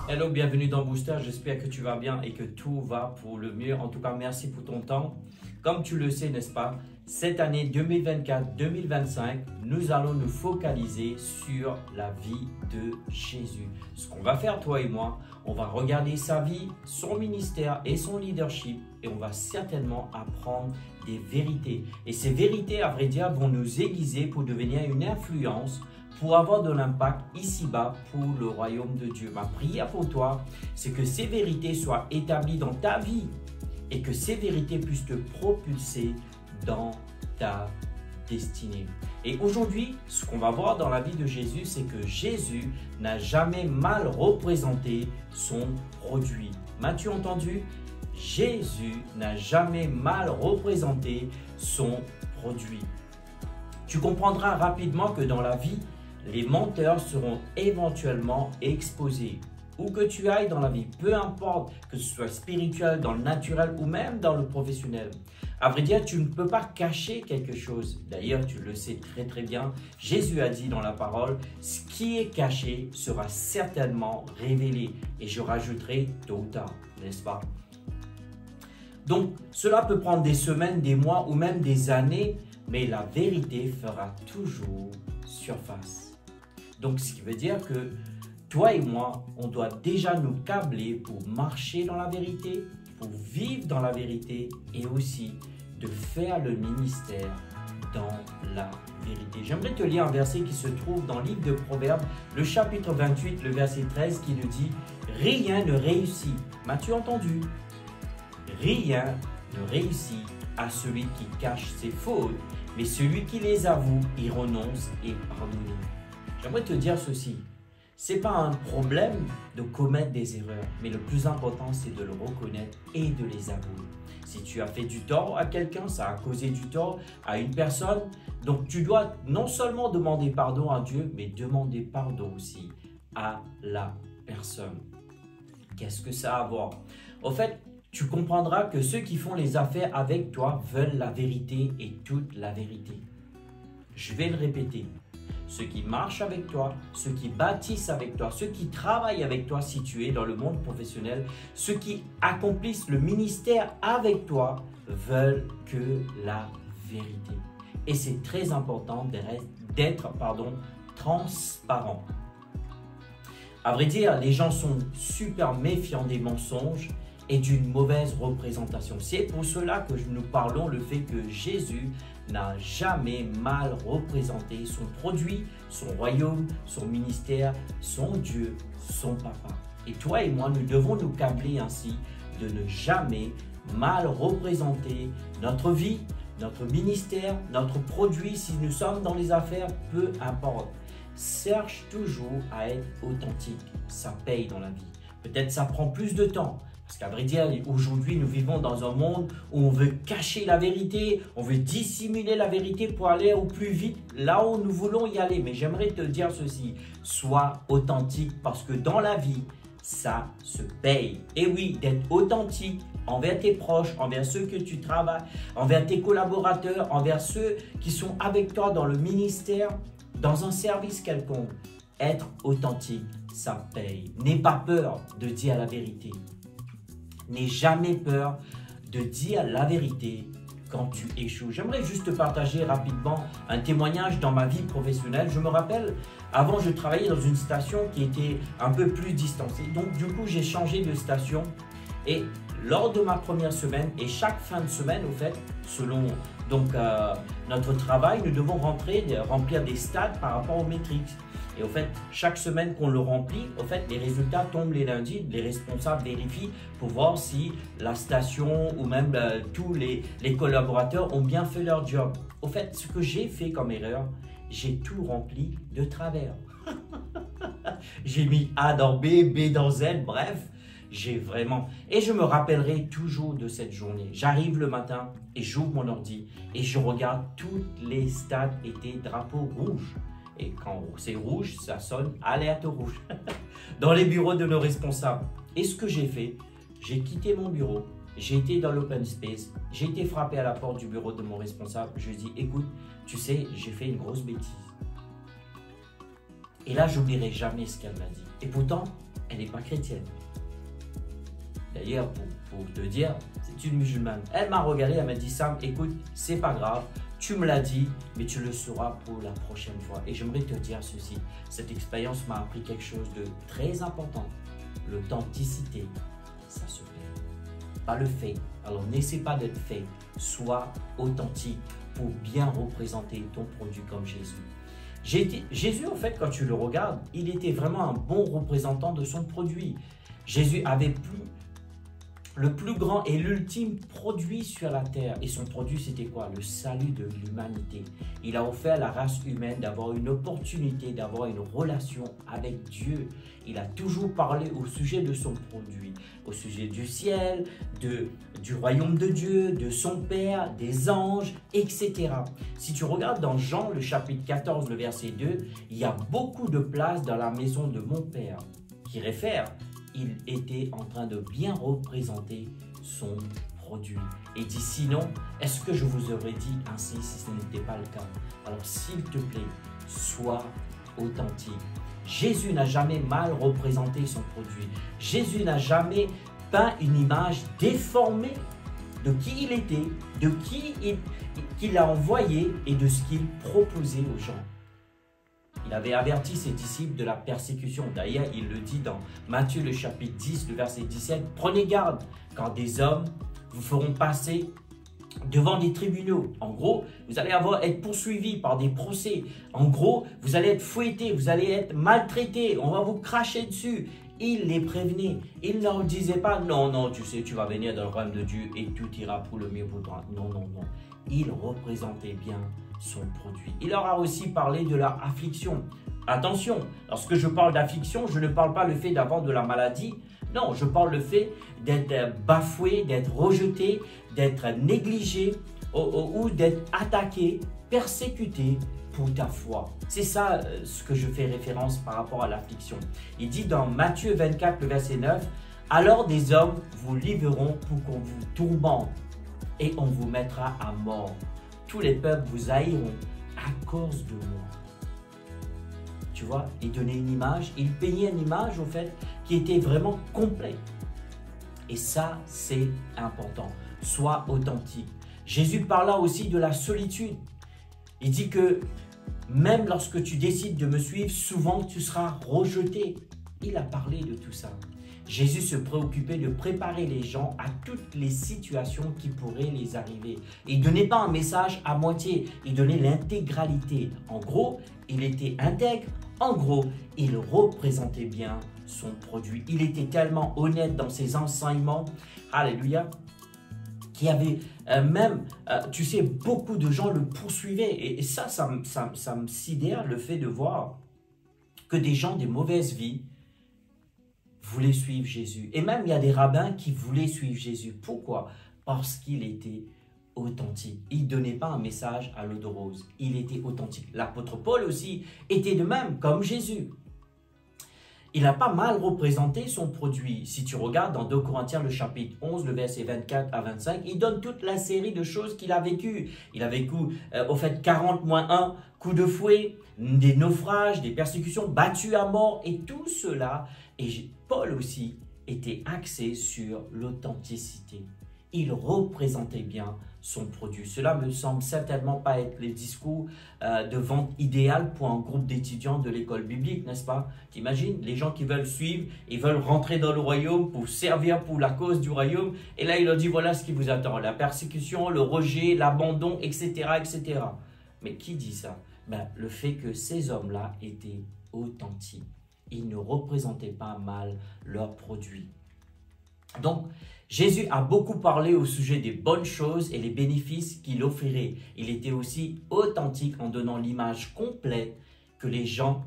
Hello, bienvenue dans Booster. J'espère que tu vas bien et que tout va pour le mieux. En tout cas, merci pour ton temps. Comme tu le sais, n'est-ce pas, cette année 2024-2025, nous allons nous focaliser sur la vie de Jésus. Ce qu'on va faire, toi et moi, on va regarder sa vie, son ministère et son leadership et on va certainement apprendre des vérités. Et ces vérités, à vrai dire, vont nous aiguiser pour devenir une influence pour avoir de l'impact ici-bas pour le royaume de Dieu. Ma prière pour toi, c'est que ces vérités soient établies dans ta vie et que ces vérités puissent te propulser dans ta destinée. Et aujourd'hui, ce qu'on va voir dans la vie de Jésus, c'est que Jésus n'a jamais mal représenté son produit. M'as-tu entendu? Jésus n'a jamais mal représenté son produit. Tu comprendras rapidement que dans la vie, les menteurs seront éventuellement exposés. Où que tu ailles dans la vie, peu importe que ce soit spirituel, dans le naturel ou même dans le professionnel. À vrai dire, tu ne peux pas cacher quelque chose. D'ailleurs, tu le sais très bien. Jésus a dit dans la parole, ce qui est caché sera certainement révélé. Et je rajouterai tôt ou tard, n'est-ce pas? Donc, cela peut prendre des semaines, des mois ou même des années, mais la vérité fera toujours surface. Donc, ce qui veut dire que toi et moi, on doit déjà nous câbler pour marcher dans la vérité, pour vivre dans la vérité et aussi de faire le ministère dans la vérité. J'aimerais te lire un verset qui se trouve dans le livre de Proverbes, le chapitre 28, le verset 13 qui nous dit « Rien ne réussit ». M'as-tu entendu? Rien ne réussit à celui qui cache ses fautes, mais celui qui les avoue, y renonce et pardonne. J'aimerais te dire ceci, ce n'est pas un problème de commettre des erreurs, mais le plus important, c'est de le reconnaître et de les avouer. Si tu as fait du tort à quelqu'un, ça a causé du tort à une personne, donc tu dois non seulement demander pardon à Dieu, mais demander pardon aussi à la personne. Qu'est-ce que ça a à voir? Au fait, tu comprendras que ceux qui font les affaires avec toi veulent la vérité et toute la vérité. Je vais le répéter. Ceux qui marchent avec toi, ceux qui bâtissent avec toi, ceux qui travaillent avec toi si tu es dans le monde professionnel, ceux qui accomplissent le ministère avec toi veulent que la vérité. Et c'est très important d'être transparent. À vrai dire, les gens sont super méfiants des mensonges et d'une mauvaise représentation. C'est pour cela que nous parlons le fait que Jésus n'a jamais mal représenté son produit, son royaume, son ministère, son Dieu, son papa. Et toi et moi, nous devons nous câbler ainsi de ne jamais mal représenter notre vie, notre ministère, notre produit. Si nous sommes dans les affaires, peu importe. Cherche toujours à être authentique. Ça paye dans la vie. Peut-être ça prend plus de temps. Parce qu'à vrai dire, aujourd'hui, nous vivons dans un monde où on veut cacher la vérité, on veut dissimuler la vérité pour aller au plus vite là où nous voulons y aller. Mais j'aimerais te dire ceci, sois authentique parce que dans la vie, ça se paye. Et oui, d'être authentique envers tes proches, envers ceux que tu travailles, envers tes collaborateurs, envers ceux qui sont avec toi dans le ministère, dans un service quelconque. Être authentique, ça paye. N'aie pas peur de dire la vérité. N'aie jamais peur de dire la vérité quand tu échoues. J'aimerais juste te partager rapidement un témoignage dans ma vie professionnelle. Je me rappelle, avant je travaillais dans une station qui était un peu plus distancée. Donc du coup, j'ai changé de station et lors de ma première semaine et chaque fin de semaine, au fait, selon notre travail, nous devons remplir des stades par rapport aux métriques. Et au fait, chaque semaine qu'on le remplit, au fait, les résultats tombent les lundis. Les responsables vérifient pour voir si la station ou même tous les collaborateurs ont bien fait leur job. Au fait, ce que j'ai fait comme erreur, j'ai tout rempli de travers. J'ai mis A dans B, B dans Z, bref. J'ai vraiment... Et je me rappellerai toujours de cette journée. J'arrive le matin et j'ouvre mon ordi et je regarde tous les stades étaient drapeaux rouges. Et quand c'est rouge, ça sonne alerte rouge dans les bureaux de nos responsables. Et ce que j'ai fait, j'ai quitté mon bureau, j'ai été dans l'open space, j'ai été frappé à la porte du bureau de mon responsable. Je lui ai dit, écoute, tu sais, j'ai fait une grosse bêtise. Et là, j'oublierai jamais ce qu'elle m'a dit. Et pourtant, elle n'est pas chrétienne. D'ailleurs, pour te dire, c'est une musulmane. Elle m'a regardé, elle m'a dit, Sam, écoute, c'est pas grave, tu me l'as dit, mais tu le sauras pour la prochaine fois. Et j'aimerais te dire ceci, cette expérience m'a appris quelque chose de très important. L'authenticité, ça se paie. Pas le fake. Alors n'essaie pas d'être fake, sois authentique pour bien représenter ton produit comme Jésus. Jésus, en fait, quand tu le regardes, il était vraiment un bon représentant de son produit. Jésus avait le plus grand et l'ultime produit sur la terre. Et son produit, c'était quoi? Le salut de l'humanité. Il a offert à la race humaine d'avoir une opportunité, d'avoir une relation avec Dieu. Il a toujours parlé au sujet de son produit, au sujet du ciel, du royaume de Dieu, de son Père, des anges, etc. Si tu regardes dans Jean, le chapitre 14, le verset 2, il y a beaucoup de place dans la maison de mon Père, qui réfère il était en train de bien représenter son produit. Et dit, sinon, est-ce que je vous aurais dit ainsi si ce n'était pas le cas? Alors, s'il te plaît, sois authentique. Jésus n'a jamais mal représenté son produit. Jésus n'a jamais peint une image déformée de qui il était, de qui qu'il a envoyé et de ce qu'il proposait aux gens. Il avait averti ses disciples de la persécution. D'ailleurs, il le dit dans Matthieu le chapitre 10, le verset 17. « Prenez garde quand des hommes vous feront passer devant des tribunaux. » En gros, vous allez être poursuivis par des procès. En gros, vous allez être fouettés, vous allez être maltraités. On va vous cracher dessus. Il les prévenait. Il ne leur disait pas « Non, non, tu sais, tu vas venir dans le royaume de Dieu et tout ira pour le mieux pour toi. » Non, non, non. Il représentait bien son produit. Il leur a aussi parlé de leur affliction. Attention, lorsque je parle d'affliction, je ne parle pas le fait d'avoir de la maladie. Non, je parle le fait d'être bafoué, d'être rejeté, d'être négligé ou d'être attaqué, persécuté pour ta foi. C'est ça ce que je fais référence par rapport à l'affliction. Il dit dans Matthieu 24, le verset 9, « Alors des hommes vous livreront pour qu'on vous tourmente et on vous mettra à mort. Tous les peuples vous haïront à cause de moi. » Tu vois, il donnait une image, il peignait une image, au fait, qui était vraiment complète. Et ça, c'est important. Sois authentique. Jésus parla aussi de la solitude. Il dit que même lorsque tu décides de me suivre, souvent tu seras rejeté. Il a parlé de tout ça. Jésus se préoccupait de préparer les gens à toutes les situations qui pourraient les arriver. Il ne donnait pas un message à moitié, il donnait l'intégralité. En gros, il était intègre. En gros, il représentait bien son produit. Il était tellement honnête dans ses enseignements. Alléluia. Qu'il y avait tu sais, beaucoup de gens le poursuivaient. Et ça me sidère, le fait de voir que des gens des mauvaises vies voulaient suivre Jésus. Et même, il y a des rabbins qui voulaient suivre Jésus. Pourquoi? Parce qu'il était authentique. Il ne donnait pas un message à l'eau de rose. Il était authentique. L'apôtre Paul aussi était de même, comme Jésus. Il n'a pas mal représenté son produit. Si tu regardes dans 2 Corinthiens, le chapitre 11, le verset 24 à 25, il donne toute la série de choses qu'il a vécues. Il a vécu, au fait, 40-1, coups de fouet, des naufrages, des persécutions, battu à mort, et tout cela. Et Paul aussi était axé sur l'authenticité. Il représentait bien son produit. Cela me semble certainement pas être le discours de vente idéal pour un groupe d'étudiants de l'école biblique, n'est-ce pas? T'imagines, les gens qui veulent suivre, ils veulent rentrer dans le royaume pour servir pour la cause du royaume. Et là, il leur dit, voilà ce qui vous attend, la persécution, le rejet, l'abandon, etc., etc. Mais qui dit ça? Ben, le fait que ces hommes-là étaient authentiques. Ils ne représentaient pas mal leurs produits. Donc, Jésus a beaucoup parlé au sujet des bonnes choses et les bénéfices qu'il offrirait. Il était aussi authentique en donnant l'image complète que les gens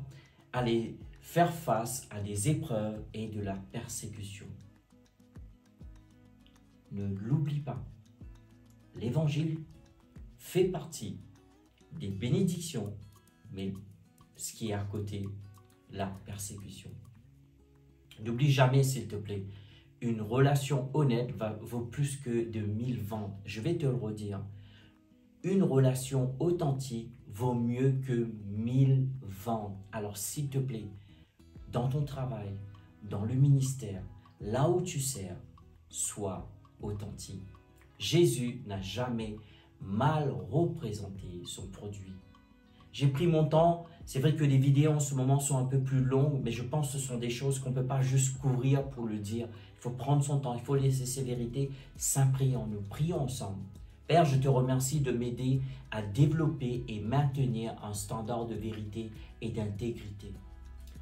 allaient faire face à des épreuves et de la persécution. Ne l'oublie pas. L'évangile fait partie des bénédictions, mais ce qui est à côté, la persécution. N'oublie jamais, s'il te plaît, une relation honnête vaut plus que de 1000 ventes. Je vais te le redire. Une relation authentique vaut mieux que 1000 ventes. Alors, s'il te plaît, dans ton travail, dans le ministère, là où tu sers, sois authentique. Jésus n'a jamais mal représenté son produit. J'ai pris mon temps. C'est vrai que les vidéos en ce moment sont un peu plus longues, mais je pense que ce sont des choses qu'on ne peut pas juste courir pour le dire. Il faut prendre son temps, il faut laisser ses vérités s'imprimer en nous. Prions ensemble. Père, je te remercie de m'aider à développer et maintenir un standard de vérité et d'intégrité.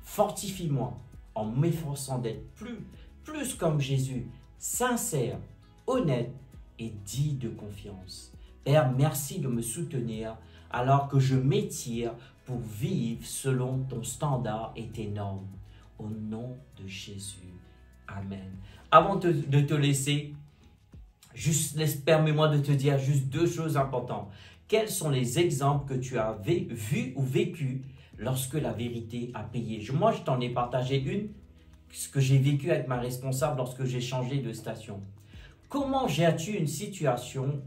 Fortifie-moi en m'efforçant d'être plus comme Jésus, sincère, honnête et digne de confiance. Père, merci de me soutenir alors que je m'étire pour vivre selon ton standard et tes normes. Au nom de Jésus. Amen. Avant de te laisser, permets-moi de te dire juste deux choses importantes. Quels sont les exemples que tu as vus ou vécus lorsque la vérité a payé? Moi, je t'en ai partagé une, ce que j'ai vécu avec ma responsable lorsque j'ai changé de station. Comment gères-tu une situation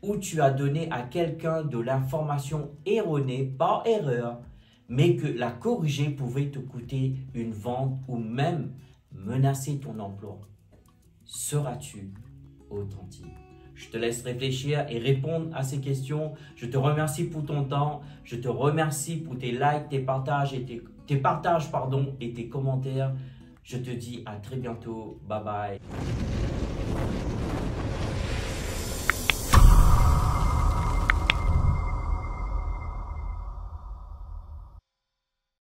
où tu as donné à quelqu'un de l'information erronée par erreur, mais que la corriger pouvait te coûter une vente ou même menacer ton emploi? Seras-tu authentique? Je te laisse réfléchir et répondre à ces questions. Je te remercie pour ton temps. Je te remercie pour tes likes, tes partages et tes commentaires. Je te dis à très bientôt. Bye bye.